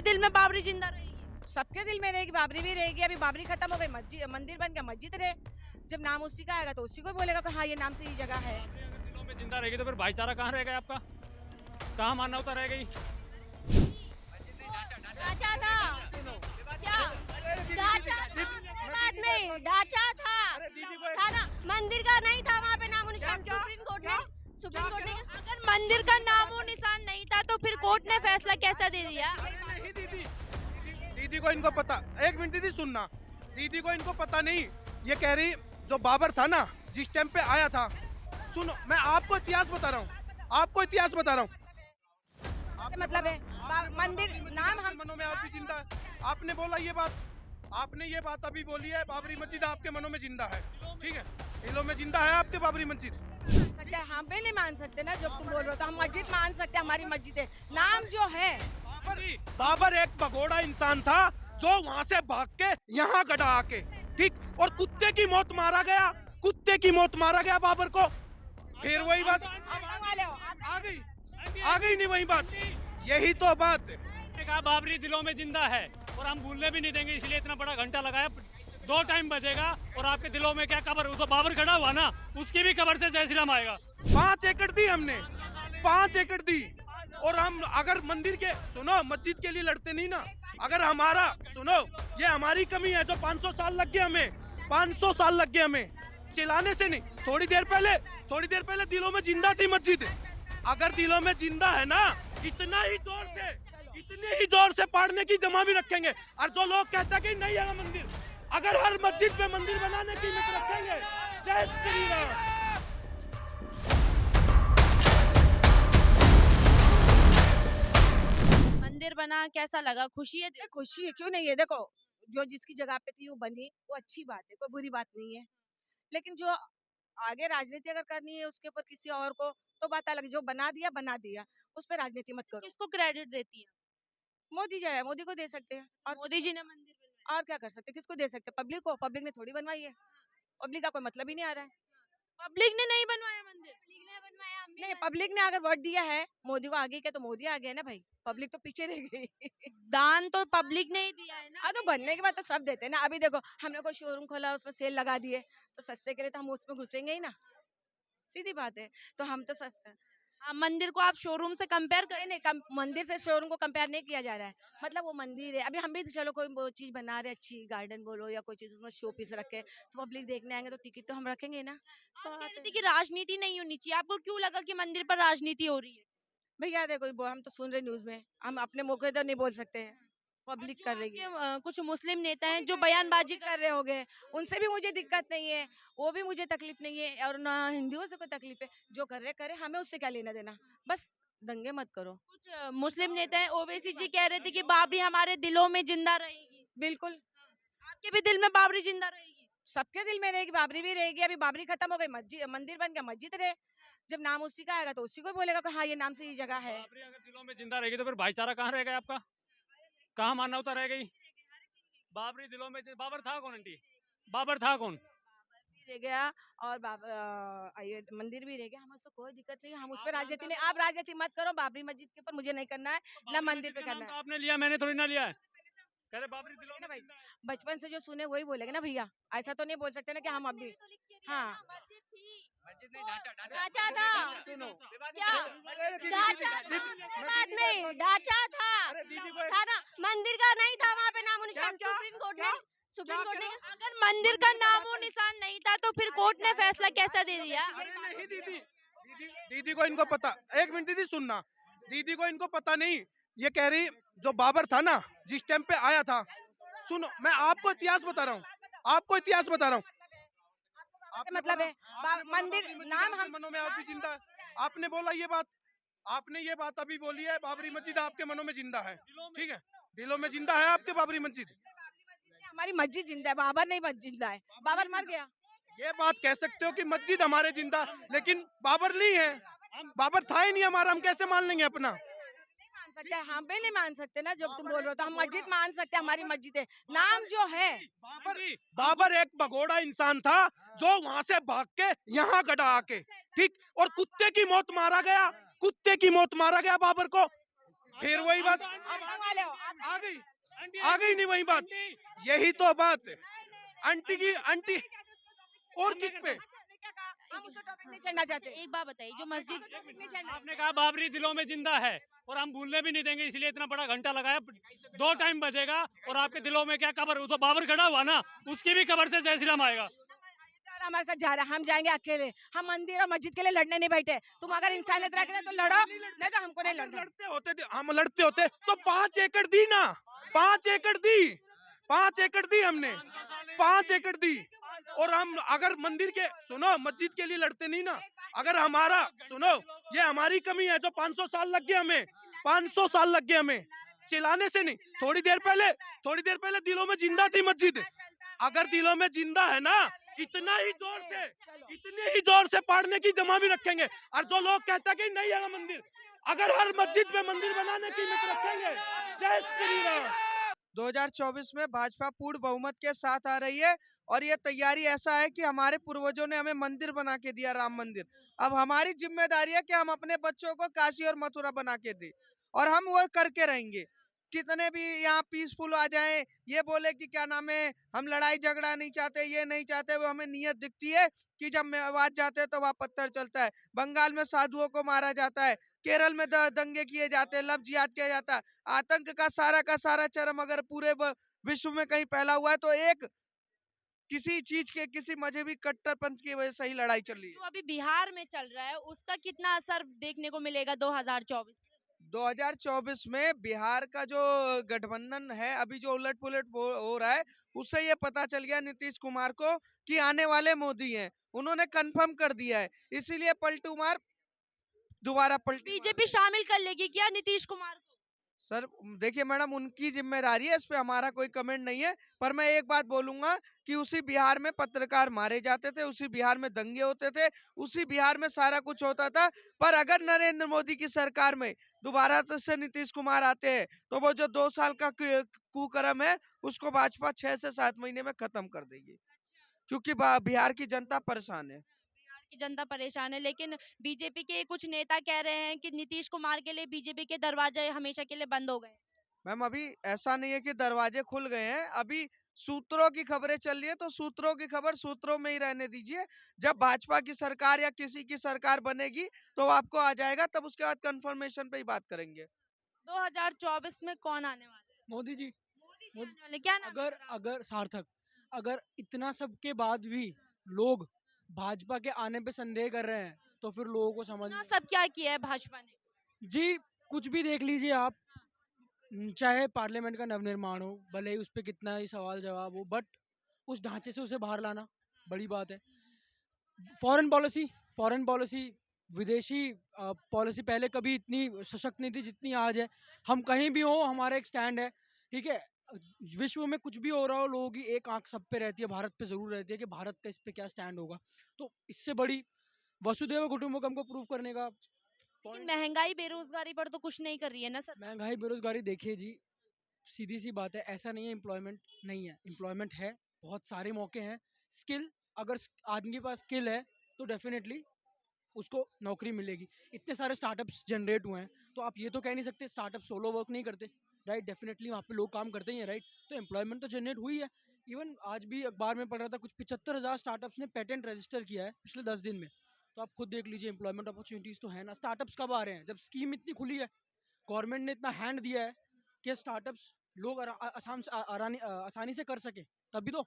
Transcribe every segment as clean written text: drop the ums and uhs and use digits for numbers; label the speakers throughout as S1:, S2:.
S1: दिल में बाबरी जिंदा रहेगी?
S2: सबके दिल में रहेगी, बाबरी भी रहेगी। अभी बाबरी खत्म हो गई, मस्जिद मंदिर बन गया, मस्जिद रहे। जब नाम उसी का आएगा तो उसी को बोलेगा कि हाँ ये नाम से ये जगह है।
S3: बाबरी अगर दिलों में जिंदा रहेगी तो फिर भाईचारा कहाँ रहेगा आपका? कहाँ मानवता रह गई?
S4: ढांचा था क्या? ढांचा था, बात नहीं, ढांचा था ना, मंदिर का नहीं था वहाँ पे नामो निशान। सुप्रीम कोर्ट ने
S1: अगर मंदिर का नामो निशान नहीं था तो फिर कोर्ट ने फैसला कैसा दे दिया?
S5: नहीं दीदी को इनको पता, एक मिनट दीदी सुनना, दीदी को इनको पता नहीं। ये कह रही जो बाबर था ना जिस टाइम पे आया था, सुनो मैं आपको इतिहास बता रहा हूँ, आपको इतिहास बता रहा हूँ।
S2: से मतलब है मंदिर नाम हम
S5: मनों में आज भी जिंदा है। आपने बोला ये बात, आपने ये बात अभी बोली है, बाबरी मस्जिद आपके मनों में जिंदा है, ठीक है, दिलों में जिंदा है आपके बाबरी मस्जिद।
S2: सकते हैं, हम भी नहीं मान सकते ना। जब तुम बोल रहे हो तो हम मस्जिद मान सकते हैं, हमारी मस्जिद है। नाम जो है
S5: बाबर एक भगोड़ा इंसान था जो वहाँ से भाग के यहाँ गड़ा आके, ठीक, और कुत्ते की मौत मारा गया, कुत्ते की मौत मारा गया बाबर को। फिर वही बात आ गई नहीं वही बात, यही तो बात है।
S3: कहा बाबरी दिलों में जिंदा है और हम भूलने भी नहीं देंगे, इसलिए इतना बड़ा घंटा लगाया। 2 टाइम बजेगा और आपके दिलों में क्या कब्र, वो तो बाबर खड़ा हुआ ना, उसकी भी कब्र से जय श्री राम आएगा।
S5: 5 एकड़ दी हमने, 5 एकड़ दी। और हम अगर मंदिर के, सुनो, मस्जिद के लिए लड़ते नहीं ना, अगर हमारा, सुनो, ये हमारी कमी है जो 500 साल लग गए हमें, 500 साल लग गए हमें चिल्लाने से नहीं। थोड़ी देर पहले दिलों में जिंदा थी मस्जिद। अगर दिलों में जिंदा है ना, इतने ही जोर से पाड़ने की जमा भी रखेंगे। और जो लोग कहते हैं कि नहीं है मंदिर, अगर हर मस्जिद पे मंदिर बनाने की हिम्मत रखेंगे, जय श्री राम।
S1: मंदिर बना, कैसा लगा? खुशी है?
S2: खुशी है, क्यों नहीं है। देखो जो जिसकी जगह पे थी वो बनी, वो अच्छी बात है, कोई बुरी बात नहीं है। लेकिन जो आगे राजनीति अगर करनी है उसके ऊपर किसी और को, तो बात अलग। जो बना दिया उस पर राजनीति मत करो।
S1: किसको क्रेडिट देती है?
S2: मोदी जो है, मोदी को दे सकते हैं। और
S1: मोदी जी ने मंदिर बनवाया।
S2: और क्या कर सकते हैं, किसको दे सकते हैं? पब्लिक को। पब्लिक ने थोड़ी बनवाई है, पब्लिक का कोई मतलब ही नहीं आ रहा है।
S1: पब्लिक ने नहीं बनवाया मंदिर?
S2: नहीं, पब्लिक ने अगर वोट दिया है मोदी को आगे के, तो मोदी आ गया ना भाई, पब्लिक तो पीछे रह गई।
S1: दान तो पब्लिक ने ही दिया है ना।
S2: हाँ, तो बनने के बाद तो सब देते हैं ना। अभी देखो हमने कोई शोरूम खोला, उसमें सेल लगा दिए, तो सस्ते के लिए तो हम उसमें घुसेंगे ही ना, सीधी बात है। तो हम तो सस्ता,
S1: हाँ, मंदिर को आप शोरूम से कंपेयर कर।
S2: नहीं मंदिर से शोरूम को कंपेयर नहीं किया जा रहा है। मतलब वो मंदिर है। अभी हम भी तो चलो कोई वो चीज बना रहे, अच्छी गार्डन बोलो या कोई चीज उसमें शो पीस रखे, तो पब्लिक देखने आएंगे तो टिकट तो हम रखेंगे ना। तो
S1: आप कह रही थी कि राजनीति नहीं होनी चाहिए, आपको क्यों लगा कि मंदिर पर राजनीति हो रही है?
S2: भैया देखो हम तो सुन रहे न्यूज में, हम अपने मौके तो नहीं बोल सकते हैं, पब्लिक
S1: जो
S2: कर रही है।
S1: आपके, कुछ मुस्लिम नेता हैं जो बयानबाजी
S2: कर रहे होंगे, उनसे भी मुझे दिक्कत नहीं है, वो भी मुझे तकलीफ नहीं है, और ना हिंदुओं से कोई तकलीफ है। जो कर रहे करे, हमें उससे क्या लेना देना। बस दंगे मत करो।
S1: कुछ मुस्लिम नेता हैं, ओवैसी जी कह रहे थे कि बाबरी हमारे दिलों में जिंदा रहेगी।
S2: बिल्कुल,
S1: आपके भी दिल में बाबरी जिंदा रहेगी?
S2: सबके दिल में रहेगी, बाबरी भी रहेगी। अभी बाबरी खत्म हो गई, मस्जिद मंदिर बन गया, मस्जिद रहे। जब नाम उसी का आएगा तो उसी को बोलेगा कि हाँ ये नाम से ये जगह है।
S3: बाबरी अगर दिलों में जिंदा रहेगी तो फिर भाईचारा कहाँ रहेगा आपका? कहाँ मानवता रह गई? बाबरी दिलों में, बाबर था कौन आंटी? बाबर था कौन?
S2: भी रह गया और ये मंदिर भी रह गया, हमें उससे कोई दिक्कत नहीं है। हम उस पर राजनीति नहीं, आप राजनीति मत करो बाबरी मस्जिद के ऊपर, मुझे नहीं करना है ना मंदिर पे करना है।
S3: आपने लिया, मैंने थोड़ी ना लिया है। कह रहे बाबरी दिलों
S2: ना
S3: में
S2: भाई,
S3: जिंदा है।
S2: बचपन से जो सुने वही बोलेंगे ना भैया, ऐसा तो नहीं बोल सकते ना कि हम अभी। हाँ,
S4: ढांचा था
S5: सुनो,
S4: क्या? ढांचा था, बात नहीं, ढांचा था ना, मंदिर का नहीं था वहाँ पे नामो निशान। सुप्रीम कोर्ट ने
S1: अगर मंदिर का नामो निशान नहीं था तो फिर कोर्ट ने फैसला कैसा दे दिया?
S5: नहीं दीदी को इनको पता, एक मिनट दीदी सुनना, दीदी को इनको पता नहीं। ये कह रही जो बाबर था ना जिस टाइम पे आया था, सुनो मैं आपको इतिहास बता रहा हूँ, आपको इतिहास बता रहा हूँ।
S2: से मतलब है मंदिर नाम हम
S5: मनों में आज भी जिंदा है। आपने बोला ये बात, आपने ये बात अभी बोली है, बाबरी मस्जिद आपके मनों में जिंदा है, ठीक है, दिलों में जिंदा है आपके बाबरी मस्जिद।
S2: हमारी मस्जिद जिंदा है, बाबर नहीं जिंदा है, बाबर मर गया।
S5: ये बात कह सकते हो कि मस्जिद हमारे जिंदा, लेकिन बाबर नहीं है, बाबर था ही नहीं हमारा, हम कैसे मान लेंगे अपना?
S2: मान सकते हैं, हम भी नहीं मान सकते ना। जब तुम बोल रहे हो तो हम मस्जिद मान सकते हैं, हमारी मस्जिद है। नाम जो है
S5: बाबर एक भगोड़ा इंसान था जो वहाँ से भाग के यहाँ गड़ा आके, ठीक, और कुत्ते की मौत मारा गया, कुत्ते की मौत मारा गया बाबर को। फिर वही बात, आ गई आ गई नहीं वही बात, यही तो बात है। आंटी की आंटी और किस पे?
S2: हम उसको टॉपिक नहीं छेड़ना चाहते।
S1: एक बात बताइए, जो मस्जिद
S3: आपने कहा बाबरी दिलों में जिंदा है और हम भूलने भी नहीं देंगे, इसलिए इतना बड़ा घंटा लगाया। 2 टाइम बजेगा और आपके दिलों में क्या कब्र, वो तो बाबर खड़ा हुआ ना, उसकी भी कब्र से जय श्री राम आएगा।
S2: हमारे साथ जा रहा है, हम जाएंगे अकेले। हम मंदिर और मस्जिद के लिए लड़ने नहीं बैठे। तुम अगर इंसानियत रखे तो लड़ो, नहीं तो हमको नहीं लड़ना।
S5: लड़ते होते थे, हम लड़ते होते तो 5 एकड़ दी ना, 5 एकड़ दी, 5 एकड़ दी हमने, 5 एकड़ दी। और हम अगर मंदिर के सुनो मस्जिद के लिए लड़ते नहीं ना, अगर हमारा सुनो ये हमारी कमी है जो 500 साल लग गए हमें, 500 साल लग गए हमें चिल्लाने से नहीं। थोड़ी देर पहले दिलों में जिंदा थी मस्जिद। अगर दिलों में जिंदा है ना, इतने ही जोर से पाड़ने की जमा भी रखेंगे। और जो लोग कहते हैं कि नहीं है मंदिर, अगर हर मस्जिद पे मंदिर बनाने की हिम्मत रखेंगे, जय श्री राम।
S6: 2024 में भाजपा पूर्ण बहुमत के साथ आ रही है और ये तैयारी ऐसा है कि हमारे पूर्वजों ने हमें मंदिर बना के दिया, राम मंदिर। अब हमारी जिम्मेदारी है कि हम अपने बच्चों को काशी और मथुरा बना के दें और हम वो करके रहेंगे। कितने भी यहाँ पीसफुल आ जाएं, ये बोले कि क्या नाम है हम लड़ाई झगड़ा नहीं चाहते, ये नहीं चाहते, वो हमें नियत दिखती है कि जब मेवात जाते हैं तो वहाँ पत्थर चलता है, बंगाल में साधुओं को मारा जाता है, केरल में दंगे किए जाते हैं, लव जिहाद किया जाता है। आतंक का सारा चरम अगर पूरे विश्व में कहीं फैला हुआ है तो एक किसी चीज के, किसी मजहबी कट्टरपंथ की वजह से ही लड़ाई चल रही है।
S1: जो अभी बिहार में चल रहा है उसका कितना असर देखने को मिलेगा 2024?
S6: 2024 में बिहार का जो गठबंधन है, अभी जो उलट पुलट हो रहा है, उससे ये पता चल गया नीतीश कुमार को कि आने वाले मोदी हैं। उन्होंने कंफर्म कर दिया है, इसीलिए पलटू मार दोबारा पलटी।
S1: बीजेपी शामिल कर लेगी क्या नीतीश कुमार को?
S6: सर देखिए मैडम, उनकी जिम्मेदारी है, इस पे हमारा कोई कमेंट नहीं है। पर मैं एक बात बोलूंगा कि उसी बिहार में पत्रकार मारे जाते थे, उसी बिहार में दंगे होते थे, उसी बिहार में सारा कुछ होता था। पर अगर नरेंद्र मोदी की सरकार में दोबारा से नीतीश कुमार आते हैं तो वो जो 2 साल का कुकर्म है उसको भाजपा 6 से 7 महीने में खत्म कर देगी, क्योंकि बिहार की जनता परेशान है।
S1: बिहार की जनता परेशान है, लेकिन बीजेपी के कुछ नेता कह रहे हैं कि नीतीश कुमार के लिए बीजेपी के दरवाजे हमेशा के लिए बंद हो गए।
S6: मैम अभी ऐसा नहीं है कि दरवाजे खुल गए हैं, अभी सूत्रों की खबरें चल रही है, तो सूत्रों की खबर सूत्रों में ही रहने दीजिए। जब भाजपा की सरकार या किसी की सरकार बनेगी तो आपको आ जाएगा, तब उसके बाद कंफर्मेशन पे ही बात करेंगे।
S1: 2024 में कौन आने वाला है?
S7: मोदी जी।
S1: मोदी जी आने वाले, क्या नाम है
S7: अगर
S1: सर आपका?
S7: अगर सार्थक, अगर इतना सब के बाद भी लोग भाजपा के आने पे संदेह कर रहे हैं तो फिर लोगों को समझ
S1: इतना सब क्या किया है भाजपा ने?
S7: जी कुछ भी देख लीजिए आप, चाहे पार्लियामेंट का नवनिर्माण हो, भले ही उस पर कितना ही सवाल जवाब हो, बट उस ढांचे से उसे बाहर लाना बड़ी बात है। फॉरेन पॉलिसी, विदेशी पॉलिसी पहले कभी इतनी सशक्त नहीं थी जितनी आज है। हम कहीं भी हो, हमारा एक स्टैंड है, ठीक है। विश्व में कुछ भी हो रहा हो, लोगों की एक आंख सब पे रहती है, भारत पे जरूर रहती है कि भारत का इस पे क्या स्टैंड होगा। तो इससे बड़ी वसुधैव कुटुंबकम को प्रूव करने का
S1: लेकिन महंगाई बेरोजगारी पर तो कुछ नहीं कर रही है ना सर।
S7: महंगाई बेरोजगारी देखिए जी, सीधी सी बात है, ऐसा नहीं है एम्प्लॉयमेंट नहीं है, एम्प्लॉयमेंट है, बहुत सारे मौके हैं। स्किल, अगर आदमी के पास स्किल है तो डेफिनेटली उसको नौकरी मिलेगी। इतने सारे स्टार्टअप्स जनरेट हुए हैं, तो आप ये तो कह नहीं सकते स्टार्टअप सोलो वर्क नहीं करते, राइट। डेफिनेटली वहाँ पे लोग काम करते ही हैं, राइट। तो एम्प्लॉयमेंट तो जनरेट हुई है। इवन आज भी अखबार में पढ़ रहा था, कुछ 75,000 स्टार्टअप्स ने पेटेंट रजिस्टर किया है पिछले 10 दिन में। तो आप खुद देख लीजिए, एम्प्लॉयमेंट अपॉर्चुनिटीज़ तो है ना। स्टार्टअप्स कब आ रहे हैं? जब स्कीम इतनी खुली है, गवर्नमेंट ने इतना हैंड दिया है कि स्टार्टअप्स लोग आसानी से कर सके, तभी तो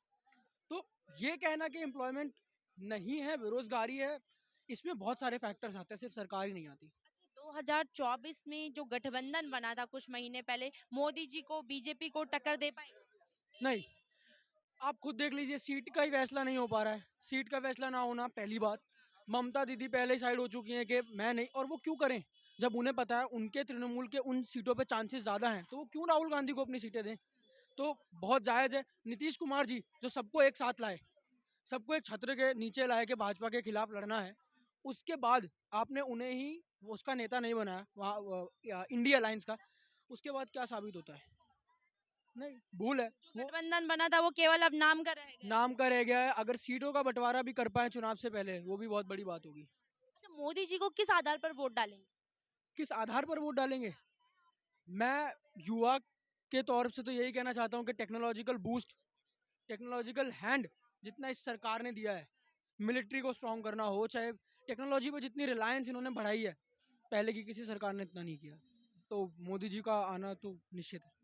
S7: ये कहना कि एम्प्लॉयमेंट नहीं है, बेरोजगारी है, इसमें बहुत सारे फैक्टर्स आते हैं, सिर्फ सरकार ही नहीं आती।
S1: अच्छा, 2024 में जो गठबंधन बना था कुछ महीने पहले, मोदी जी को बीजेपी को टक्कर दे पाएगा?
S7: नहीं, आप खुद देख लीजिए, सीट का ही फैसला नहीं हो पा रहा है। सीट का फैसला ना होना पहली बात। ममता दीदी पहले ही साइड हो चुकी हैं कि मैं नहीं, और वो क्यों करें जब उन्हें पता है उनके तृणमूल के उन सीटों पे चांसेस ज़्यादा हैं, तो वो क्यों राहुल गांधी को अपनी सीटें दें? तो बहुत जायज़ है। नीतीश कुमार जी जो सबको एक साथ लाए, सबको एक छत्र के नीचे लाए कि भाजपा के खिलाफ लड़ना है, उसके बाद आपने उन्हें ही उसका नेता नहीं बनाया वहाँ इंडिया अलायंस का, उसके बाद क्या साबित होता है? नहीं, भूल है।
S1: जो गठबंधन बना था वो केवल अब नाम का रह गया।
S7: नाम का रह गया है। अगर सीटों का बंटवारा भी कर पाए चुनाव से पहले, वो भी बहुत बड़ी बात होगी।
S1: अच्छा, मोदी जी को किस आधार पर वोट डालेंगे?
S7: किस आधार पर वोट डालेंगे? मैं युवा के तौर से तो यही कहना चाहता हूँ कि टेक्नोलॉजिकल बूस्ट, टेक्नोलॉजिकल हैंड जितना इस सरकार ने दिया है, मिलिट्री को स्ट्रॉन्ग करना हो, चाहे टेक्नोलॉजी पर जितनी रिलायंस इन्होंने बढ़ाई है, पहले की किसी सरकार ने इतना नहीं किया। तो मोदी जी का आना तो निश्चित है।